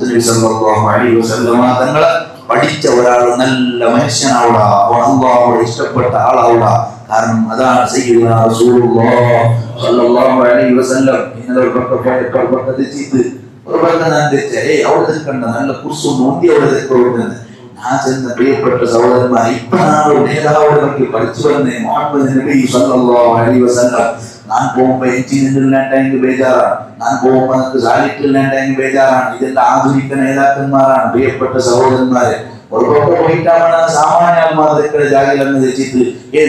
മുത്തനബി സല്ലല്ലാഹു അലൈഹി വസല്ലം തങ്ങളെ പഠിച്ച ഒരാൾ നല്ല മനുഷ്യനാവുക, അല്ലാഹുവിനെ ഇഷ്ടപ്പെട്ട ആളാവുക. കാരണം അതാണ് സയ്യിദുനാ റസൂലുള്ളാഹി സ്വല്ലല്ലാഹു അലൈഹി വസല്ലം. ഇന്നലെ ഒരു പക്കത്തെ ചീത്ത് ഒരു പക്കത്തെ അവിടെ കണ്ട നല്ല കുറിച്ച് നോക്കി അവിടെ കൊടുക്കുന്നത്. ഞാൻ ചെന്ന പ്രിയപ്പെട്ട സഹോദരന്മാർ, ഇപ്പോഴാണ് നേതാവുകളൊക്കെ പഠിച്ചു വന്നേ മുഹമ്മദ് നബി സല്ലല്ലാഹു അലൈഹി വസല്ലം. ഞാൻ പോകുമ്പോ എഞ്ചിനില്ലാണ്ടെങ്കിൽ ബേജാറാണ്, ഞാൻ പോകുമ്പോ നമുക്ക് സാലിറ്റില്ലാണ്ടെങ്കിൽ ബേജാറാണ്. ഇതെല്ലാം ആധുനിക നേതാക്കന്മാരാണ് പ്രിയപ്പെട്ട സഹോദരന്മാരെ. ഒരു പക്കം പോയിട്ടാണ് സാമാന്യന്മാരുടെ ജാഗിലെന്ന് വെച്ചിട്ട്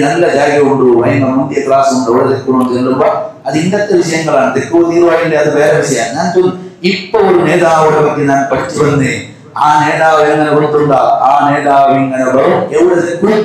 നല്ല ജാഗ ഉണ്ട്, അതിന് മുന്തിയ ക്ലാസ് ഉണ്ട്, അവിടെ തെക്കണമെന്ന് ചെല്ലുമ്പോ അത് ഇന്നത്തെ വിഷയങ്ങളാണ്. തെക്കോ തീരുവായില്ലേ, അത് വേറെ വിഷയമാണ്. ഞാൻ ഇപ്പൊ ഒരു നേതാവുടെ പറ്റി ഞാൻ പഠിച്ചു വന്നേ. ആ നേതാവ് എങ്ങനെ കൊടുത്തുണ്ട, ആ നേതാവ് ഇങ്ങനെ വരും. എവിടെ തെക്കും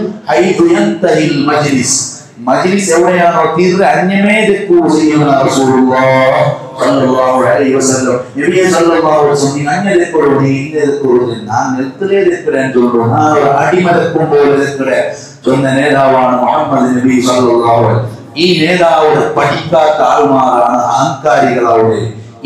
മജ്ലിസ് എവിടെയാണോ തീർന്ന് അന്യമേ തെക്കൂ ചെയ്യുന്ന റസൂലുള്ളാഹി സല്ലല്ലാഹു അലൈഹി വസല്ലം. നബി സല്ലല്ലാഹു അലൈഹി വസല്ലം അന്യ തെക്കോടി ഇന്ന തെക്കോടി ഞാൻ നിർത്തലേ തെക്കരാൻ ചൊല്ലു, ഞാൻ അടിമ തെക്കുമ്പോൾ തെക്കടെ ചൊന്ന നേതാവാണ് മുഹമ്മദ് നബി സല്ലല്ലാഹു അലൈഹി വസല്ലം. ഈ നേതാവ് പഠിക്കാത്ത ആൾമാരാണ് അഹങ്കാരികളവിടെ.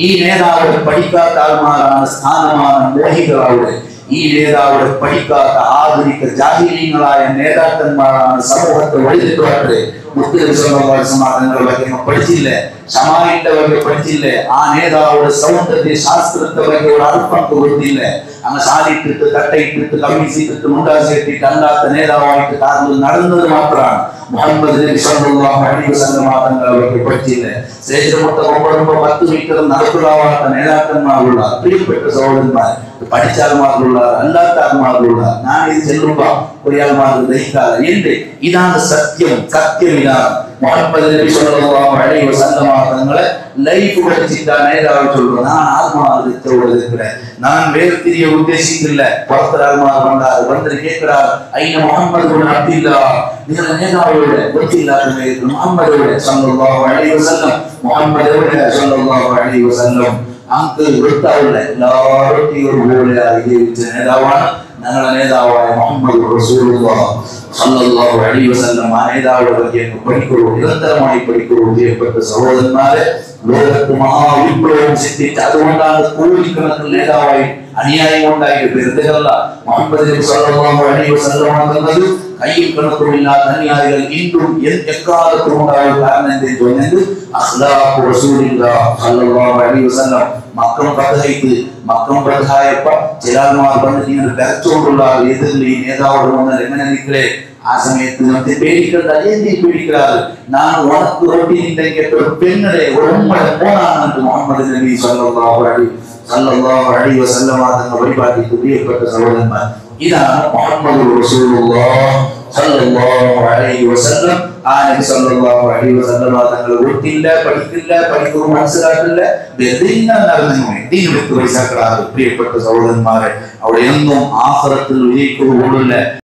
ഈ നേതാവ് പഠിക്കാത്ത ആൾമാരാണ് സ്ഥാനമാന മോഹികളവിടെ. ഈ നേതാവ് പഠിക്കാത്ത ആധുനിക ജാഹിലീങ്ങളായ നേതാക്കന്മാരാണ് സമൂഹത്തെ വഴിതെറ്റുവാട്ടെ. മുത്തനബി സല്ലല്ലാഹു അലൈഹി വസല്ലം ಬಗ್ಗೆ പഠിച്ചില്ലേ, ഷമായിന്റെ ಬಗ್ಗೆ പഠിച്ചില്ലേ, ആ നേതാവുടെ സൗന്ദര്യ ശാസ്ത്രത്തെ ಬಗ್ಗೆ ഒരു അല്പം കൊടുത്തില്ലേ. അങ്ങ് സാലിട്ടിട്ട് തട്ടയിട്ടിട്ട് കമ്മീസിട്ടിട്ട് മുണ്ടാസിട്ടിട്ട് അല്ലാത്ത നേതാവായിട്ട് കാറിൽ നടന്നത് മാത്രമാണ് മുഹമ്മദ് നബി സല്ലല്ലാഹു അലൈഹി വസല്ലം തങ്ങളെ ಬಗ್ಗೆ പഠിച്ചില്ലേ. സ്റ്റേജിലൊട്ട് കൊണ്ടുവരുമ്പോ 10 മീറ്റർ നടപ്പിലാവാത്ത നേതാക്കന്മാരുള്ള പ്രിയപ്പെട്ട സഹോദരന്മാർ, പഠിച്ച ആൾമാരുള്ള അല്ലാത്ത ആൾമാരുള്ള ഞാൻ ഇത് ചെല്ലുമ്പോ ഒരാൾമാർക്ക് ദഹിക്കാതെ എന്റെ ഇതാണ് സത്യം. സത്യം ഇതാണ്. മുഹമ്മദ് നബി സല്ലല്ലാഹു അലൈഹി വസല്ലം തങ്ങളെ ലൈഫ് പഠിച്ചിട്ടാണ് നേതാവ് ചൊല്ലുന്നത്. ഞാൻ ആത്മാർത്ഥത്തോടെ ഞാൻ വേർതിരിയെ ഉദ്ദേശിക്കില്ല. പുറത്തൊരാൾമാർ കണ്ടാൽ വന്നിട്ട് കേൾക്കാറ് അയിന മുഹമ്മദ് അബ്ദില്ലാ, നിങ്ങളുടെ നേതാവിടെ ಗೊತ್ತಿല്ലാതെ മുഹമ്മദ് സല്ലല്ലാഹു അലൈഹി വസല്ലം, മുഹമ്മദ് സല്ലല്ലാഹു അലൈഹി വസല്ലം അങ്ക് വൃത്താവില്ല എല്ലാവരും ഒരുപോലെ ജീവിച്ച നേതാവാണ് ഞങ്ങളുടെ നേതാവായ മുഹമ്മദ് റസൂലുള്ളാഹി സല്ലല്ലാഹു അലൈഹി വസല്ലം. ആ നേതാവുടെ ಬಗ್ಗೆ പഠിക്കൂ, നിരന്തരമായി പഠിക്കൂ പ്രിയപ്പെട്ട സഹോദരന്മാരെ. ലോകത്ത് മഹാവിപ്ലവം സിദ്ധിച്ച, അതുകൊണ്ടാണ് കോടിക്കണക്കിന് നേതാവായി അനുയായി ഉണ്ടായി വെറുതെയല്ല. മുഹമ്മദ് നബി സല്ലല്ലാഹു അലൈഹി വസല്ലം എന്നത് കയ്യിൽ കണക്കുമില്ലാത്ത അനുയായികൾ ഇന്നും എക്കാലത്തും ഉണ്ടായ കാരണം എന്തെന്ന് ചോദിച്ചത് അഖ്ലാഖു റസൂലില്ലാഹി സല്ലല്ലാഹു അലൈഹി വസല്ലം. മക്കം പ്രധായപ്പ ചിലാൽമാർ വന്ന് നിങ്ങൾ കരച്ചുകൊണ്ടുള്ള എതിരിൽ ഈ നേതാവോട് വന്നാൽ എങ്ങനെ നിൽക്കലേ. ആ സമയത്ത് നമുക്ക് പേടിക്കണ്ട, എന്തി പേടിക്കാറ്, ഞാൻ ഉണക്ക് റൊട്ടിനിണ്ടെങ്കിൽ പെണ്ണുടെ ഉമ്മയുടെ മോനാണ് മുഹമ്മദ് നബി സല്ലല്ലാഹു അലൈഹി വസല്ലം തങ്ങൾ വഴിപാട്ടി പ്രിയപ്പെട്ട സഹോദരന്മാർ. ഇതാണ് മുഹമ്മദ് റസൂലുള്ളാഹി സല്ലല്ലാഹു അലൈഹി വസല്ലം. ആ നബി സല്ലല്ലാഹു അലൈഹി വസല്ലം തങ്ങൾ ഒട്ടില്ല, പഠിക്കില്ല, പഠിക്കുക മനസ്സിലാക്കില്ല, ദീനിലേക്ക് പൈസ പ്രിയപ്പെട്ട സഹോദരന്മാരെ. അവിടെ എന്നും ആഖിറത്തിൽ വിജയിക്കുക